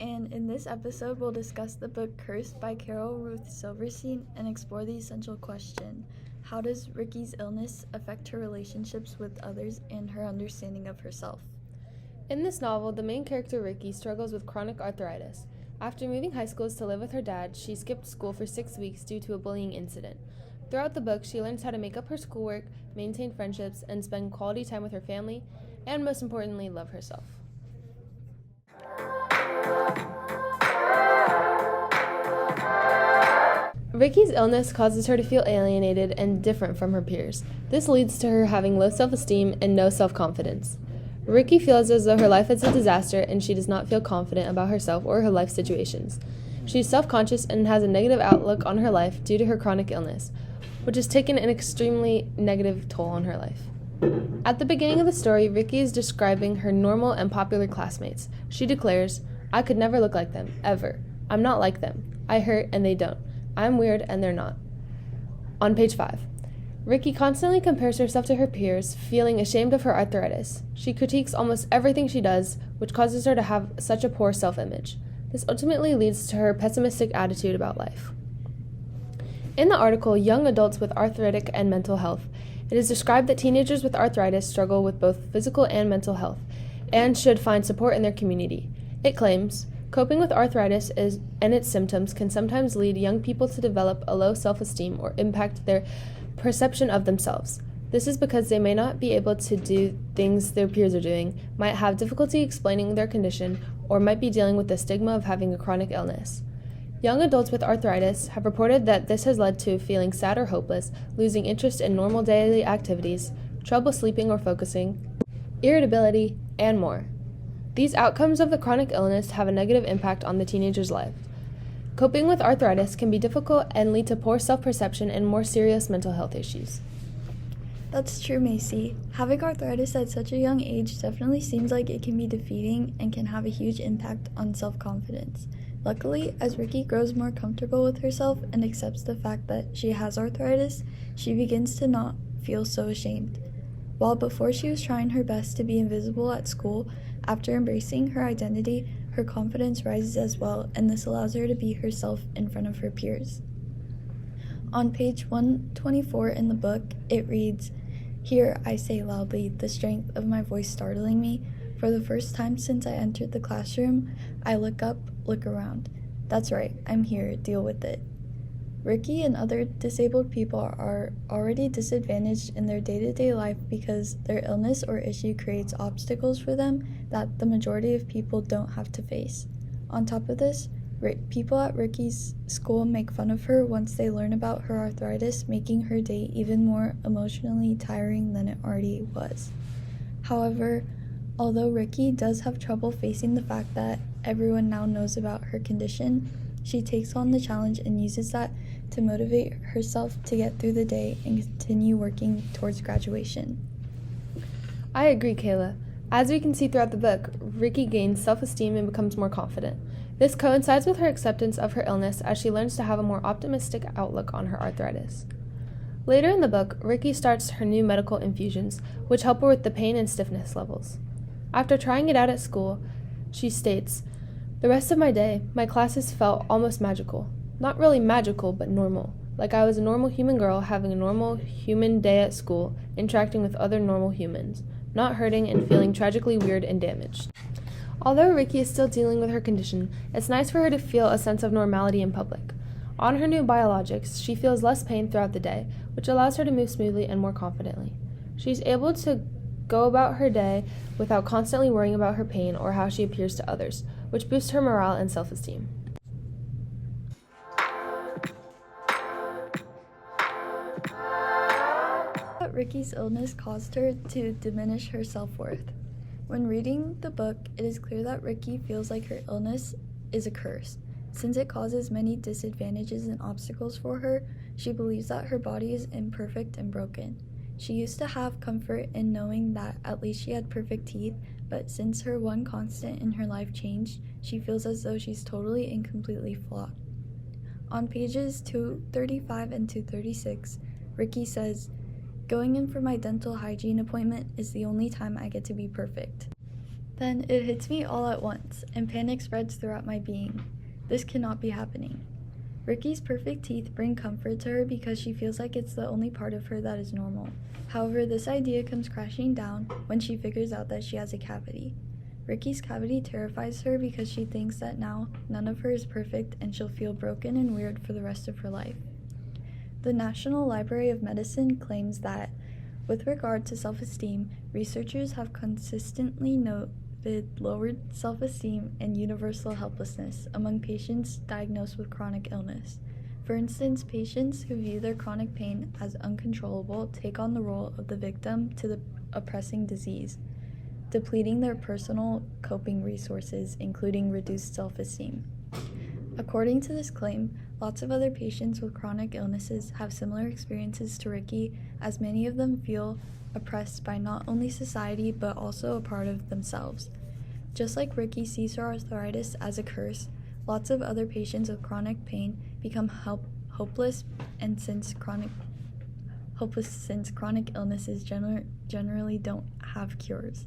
and in this episode we'll discuss the book Cursed by Karol, Ruth Silverstein and explore the essential question: how does Ricky's illness affect her relationships with others and her understanding of herself? In this novel, the main character Ricky struggles with chronic arthritis. After moving high schools to live with her dad, she skipped school for 6 weeks due to a bullying incident. Throughout the book, she learns how to make up her schoolwork, maintain friendships, and spend quality time with her family, and most importantly, love herself. Ricky's illness causes her to feel alienated and different from her peers. This leads to her having low self-esteem and no self-confidence. Ricky feels as though her life is a disaster and she does not feel confident about herself or her life situations. She is self-conscious and has a negative outlook on her life due to her chronic illness, which has taken an extremely negative toll on her life. At the beginning of the story, Ricky is describing her normal and popular classmates. She declares, "I could never look like them, ever. I'm not like them. I hurt and they don't. I'm weird and they're not." On page 5. Ricky constantly compares herself to her peers, feeling ashamed of her arthritis. She critiques almost everything she does, which causes her to have such a poor self-image. This ultimately leads to her pessimistic attitude about life. In the article, Young Adults with Arthritic and Mental Health, it is described that teenagers with arthritis struggle with both physical and mental health, and should find support in their community. It claims, coping with arthritis and its symptoms can sometimes lead young people to develop a low self-esteem or impact their perception of themselves. This is because they may not be able to do things their peers are doing, might have difficulty explaining their condition, or might be dealing with the stigma of having a chronic illness. Young adults with arthritis have reported that this has led to feeling sad or hopeless, losing interest in normal daily activities, trouble sleeping or focusing, irritability, and more. These outcomes of the chronic illness have a negative impact on the teenager's life. Coping with arthritis can be difficult and lead to poor self-perception and more serious mental health issues. That's true, Macy. Having arthritis at such a young age definitely seems like it can be defeating and can have a huge impact on self-confidence. Luckily, as Ricky grows more comfortable with herself and accepts the fact that she has arthritis, she begins to not feel so ashamed. While before she was trying her best to be invisible at school, after embracing her identity, her confidence rises as well, and this allows her to be herself in front of her peers. On page 124 in the book, it reads, "Here I say loudly, the strength of my voice startling me. For the first time since I entered the classroom, I look up, look around. That's right, I'm here, deal with it." Ricky and other disabled people are already disadvantaged in their day-to-day life because their illness or issue creates obstacles for them that the majority of people don't have to face. On top of this, people at Ricky's school make fun of her once they learn about her arthritis, making her day even more emotionally tiring than it already was. However, although Ricky does have trouble facing the fact that everyone now knows about her condition, she takes on the challenge and uses that to motivate herself to get through the day and continue working towards graduation. I agree, Kayla. As we can see throughout the book, Ricky gains self-esteem and becomes more confident. This coincides with her acceptance of her illness as she learns to have a more optimistic outlook on her arthritis. Later in the book, Ricky starts her new medical infusions, which help her with the pain and stiffness levels. After trying it out at school, she states, "The rest of my day, my classes felt almost magical. Not really magical, but normal. Like I was a normal human girl having a normal human day at school, interacting with other normal humans, not hurting and feeling tragically weird and damaged." Although Ricky is still dealing with her condition, it's nice for her to feel a sense of normality in public. On her new biologics, she feels less pain throughout the day, which allows her to move smoothly and more confidently. She's able to go about her day without constantly worrying about her pain or how she appears to others, which boosts her morale and self-esteem. Ricky's illness caused her to diminish her self-worth. When reading the book, it is clear that Ricky feels like her illness is a curse. Since it causes many disadvantages and obstacles for her, she believes that her body is imperfect and broken. She used to have comfort in knowing that at least she had perfect teeth, but since her one constant in her life changed, she feels as though she's totally and completely flawed. On pages 235 and 236, Ricky says, "Going in for my dental hygiene appointment is the only time I get to be perfect." Then it hits me all at once, and panic spreads throughout my being. This cannot be happening. Ricky's perfect teeth bring comfort to her because she feels like it's the only part of her that is normal. However, this idea comes crashing down when she figures out that she has a cavity. Ricky's cavity terrifies her because she thinks that now none of her is perfect and she'll feel broken and weird for the rest of her life. The National Library of Medicine claims that, with regard to self-esteem, researchers have consistently noted lowered self-esteem and universal helplessness among patients diagnosed with chronic illness. For instance, patients who view their chronic pain as uncontrollable take on the role of the victim to the oppressing disease, depleting their personal coping resources, including reduced self-esteem. According to this claim, lots of other patients with chronic illnesses have similar experiences to Ricky, as many of them feel oppressed by not only society but also a part of themselves. Just like Ricky sees her arthritis as a curse, lots of other patients with chronic pain become hopeless since chronic illnesses generally don't have cures.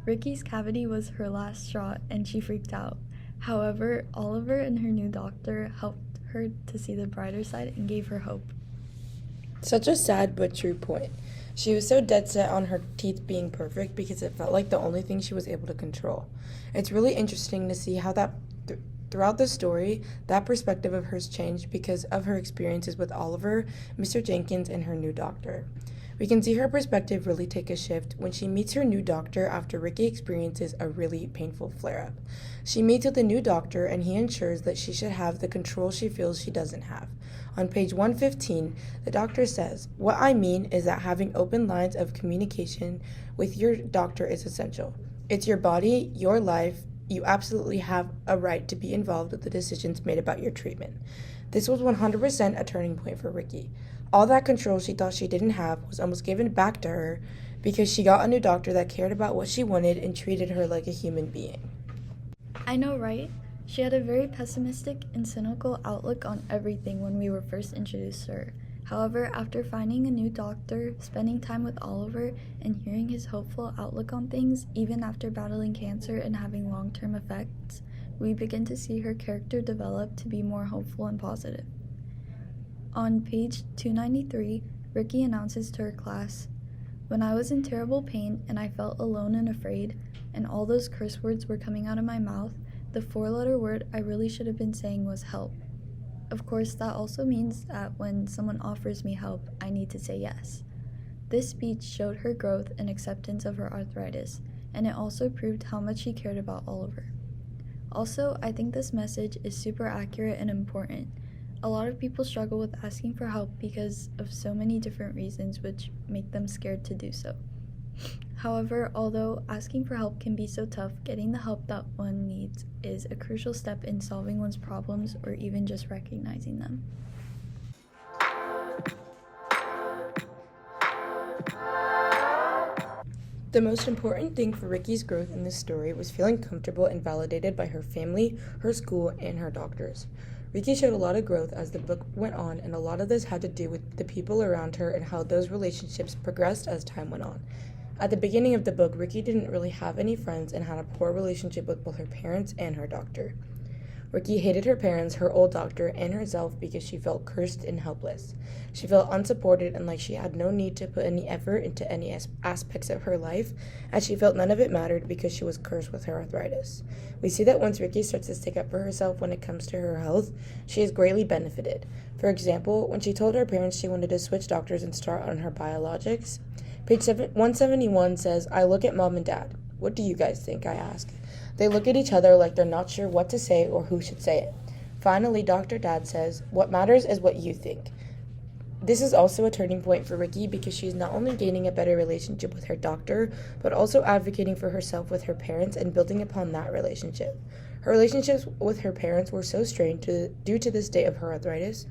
Ricky's cavity was her last straw and she freaked out. However, Oliver and her new doctor helped her to see the brighter side and gave her hope. Such a sad but true point. She was so dead set on her teeth being perfect because it felt like the only thing she was able to control. It's really interesting to see how that throughout the story, that perspective of hers changed because of her experiences with Oliver, Mr. Jenkins, and her new doctor. We can see her perspective really take a shift when she meets her new doctor after Ricky experiences a really painful flare-up. She meets with the new doctor and he ensures that she should have the control she feels she doesn't have. On page 115, the doctor says, "What I mean is that having open lines of communication with your doctor is essential. It's your body, your life. You absolutely have a right to be involved with the decisions made about your treatment." This was 100% a turning point for Ricky. All that control she thought she didn't have was almost given back to her because she got a new doctor that cared about what she wanted and treated her like a human being. I know, right? She had a very pessimistic and cynical outlook on everything when we were first introduced to her. However, after finding a new doctor, spending time with Oliver, and hearing his hopeful outlook on things, even after battling cancer and having long-term effects, we begin to see her character develop to be more hopeful and positive. On page 293, Ricky announces to her class, "When I was in terrible pain and I felt alone and afraid, and all those curse words were coming out of my mouth, the 4-letter word I really should have been saying was help." Of course, that also means that when someone offers me help, I need to say yes. This speech showed her growth and acceptance of her arthritis, and it also proved how much she cared about Oliver. Also, I think this message is super accurate and important. A lot of people struggle with asking for help because of so many different reasons which make them scared to do so. However, although asking for help can be so tough, getting the help that one needs is a crucial step in solving one's problems or even just recognizing them. The most important thing for Ricky's growth in this story was feeling comfortable and validated by her family, her school, and her doctors. Ricky showed a lot of growth as the book went on, and a lot of this had to do with the people around her and how those relationships progressed as time went on. At the beginning of the book, Ricky didn't really have any friends and had a poor relationship with both her parents and her doctor. Ricky hated her parents, her old doctor, and herself because she felt cursed and helpless. She felt unsupported and like she had no need to put any effort into any aspects of her life, as she felt none of it mattered because she was cursed with her arthritis. We see that once Ricky starts to stick up for herself when it comes to her health, she has greatly benefited. For example, when she told her parents she wanted to switch doctors and start on her biologics, page 171 says, "I look at Mom and Dad. What do you guys think?" I ask. They look at each other like they're not sure what to say or who should say it. Finally, Dr. Dad says, "What matters is what you think." This is also a turning point for Ricky because she's not only gaining a better relationship with her doctor, but also advocating for herself with her parents and building upon that relationship. Her relationships with her parents were so strained due to the state of her arthritis,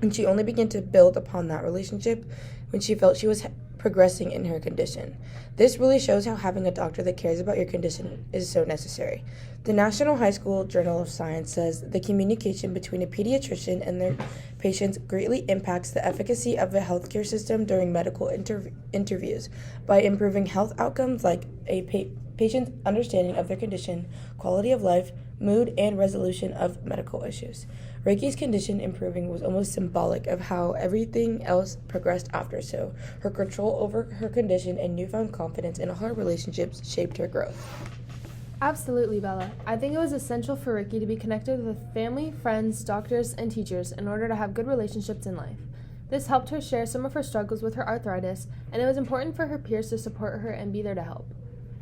and she only began to build upon that relationship when she felt she was progressing in her condition. This really shows how having a doctor that cares about your condition is so necessary. The National High School Journal of Science says the communication between a pediatrician and their patients greatly impacts the efficacy of a healthcare system during medical interviews by improving health outcomes like a patients' understanding of their condition, quality of life, mood, and resolution of medical issues. Ricky's condition improving was almost symbolic of how everything else progressed after, so her control over her condition and newfound confidence in all her relationships shaped her growth. Absolutely, Bella. I think it was essential for Ricky to be connected with family, friends, doctors, and teachers in order to have good relationships in life. This helped her share some of her struggles with her arthritis, and it was important for her peers to support her and be there to help.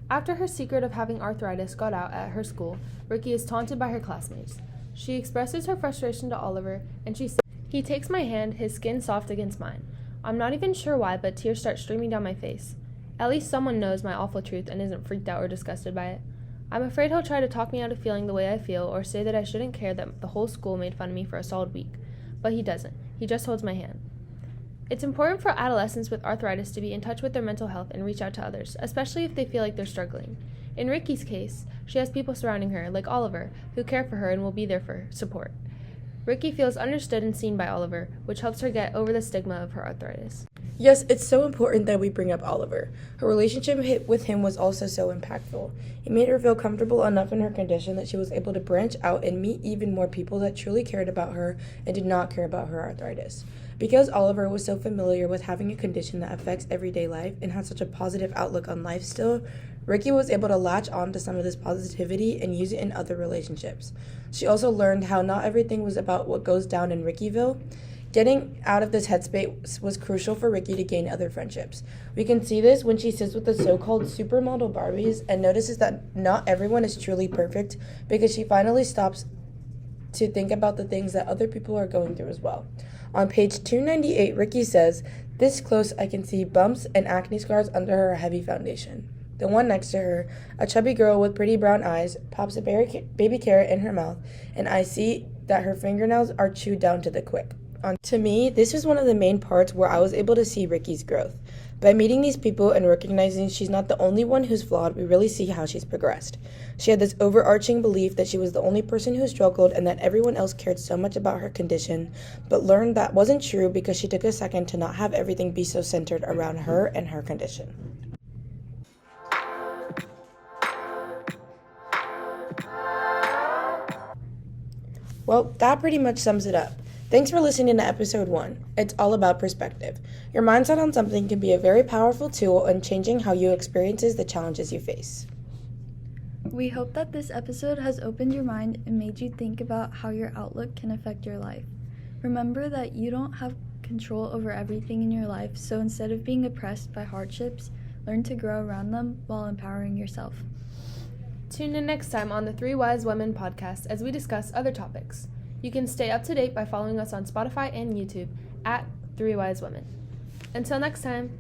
After her secret of having arthritis got out at her school, Ricky is taunted by her classmates. She expresses her frustration to Oliver, and she says, "He takes my hand, his skin soft against mine. I'm not even sure why, but tears start streaming down my face. At least someone knows my awful truth and isn't freaked out or disgusted by it. I'm afraid he'll try to talk me out of feeling the way I feel or say that I shouldn't care that the whole school made fun of me for a solid week. But he doesn't. He just holds my hand." It's important for adolescents with arthritis to be in touch with their mental health and reach out to others, especially if they feel like they're struggling. In Ricky's case, she has people surrounding her, like Oliver, who care for her and will be there for support. Ricky feels understood and seen by Oliver, which helps her get over the stigma of her arthritis. Yes, it's so important that we bring up Oliver. Her relationship with him was also so impactful. It made her feel comfortable enough in her condition that she was able to branch out and meet even more people that truly cared about her and did not care about her arthritis. Because Oliver was so familiar with having a condition that affects everyday life and had such a positive outlook on life still, Ricky was able to latch on to some of this positivity and use it in other relationships. She also learned how not everything was about what goes down in Rickyville. Getting out of this headspace was crucial for Ricky to gain other friendships. We can see this when she sits with the so-called supermodel Barbies and notices that not everyone is truly perfect, because she finally stops to think about the things that other people are going through as well. On page 298, Ricky says, "This close I can see bumps and acne scars under her heavy foundation." The one next to her, a chubby girl with pretty brown eyes, pops a baby carrot in her mouth, and I see that her fingernails are chewed down to the quick. To me, this was one of the main parts where I was able to see Ricky's growth. By meeting these people and recognizing she's not the only one who's flawed, we really see how she's progressed. She had this overarching belief that she was the only person who struggled and that everyone else cared so much about her condition, but learned that wasn't true because she took a second to not have everything be so centered around her and her condition. Well, that pretty much sums it up. Thanks for listening to episode 1. It's all about perspective. Your mindset on something can be a very powerful tool in changing how you experience the challenges you face. We hope that this episode has opened your mind and made you think about how your outlook can affect your life. Remember that you don't have control over everything in your life, so instead of being oppressed by hardships, learn to grow around them while empowering yourself. Tune in next time on the 3 Wise Women podcast as we discuss other topics. You can stay up to date by following us on Spotify and YouTube at 3 Wise Women. Until next time.